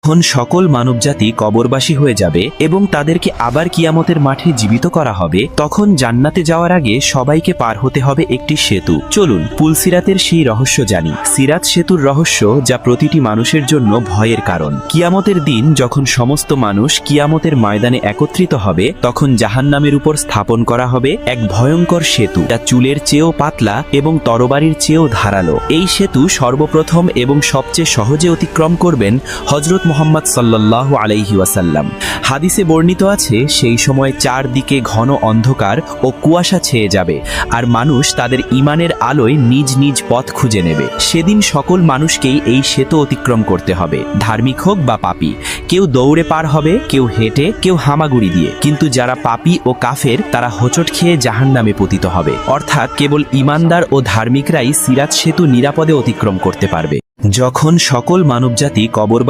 তখন সকল মানবজাতি কবরবাসী হয়ে যাবে এবং তাদেরকে আবার কিয়ামতের মাঠে জীবিত করা হবে, তখন জান্নাতে যাওয়ার আগে সবাইকে পার হতে হবে একটি সেতু। চলুন পুলসিরাতের সেই রহস্য জানি। সিরাত সেতুর রহস্য, যা প্রতিটি মানুষের জন্য ভয়ের কারণ। কিয়ামতের দিন যখন সমস্ত মানুষ কিয়ামতের ময়দানে একত্রিত হবে, তখন জাহান্নামের উপর স্থাপন করা হবে এক ভয়ঙ্কর সেতু, যা চুলের চেয়েও পাতলা এবং তরবারির চেয়েও ধারালো। এই সেতু সর্বপ্রথম এবং সবচেয়ে সহজে অতিক্রম করবেন হযরত মুহাম্মদ সাল্লাল্লাহু আলাইহি ওয়াসাল্লাম। হাদিসে বর্ণিত আছে, সেই সময় চারদিকে ঘন অন্ধকার ও কুয়াশা ছেয়ে যাবে, আর মানুষ তাদের ঈমানের আলোয় নিজ নিজ পথ খুঁজে নেবে। সেদিন সকল মানুষকেই এই সেতু অতিক্রম করতে হবে, ধার্মিক হোক বা পাপী। কেউ দৌড়ে পার হবে, কেউ হেঁটে, কেউ হামাগুড়ি দিয়ে। কিন্তু যারা পাপী ও কাফের, তারা হোঁচট খেয়ে জাহান্নামে পতিত হবে। অর্থাৎ কেবল ঈমানদার ও ধার্মিকরাই সিরাত সেতু নিরাপদে অতিক্রম করতে পারবে। যখন সকল মানবজাতি কবর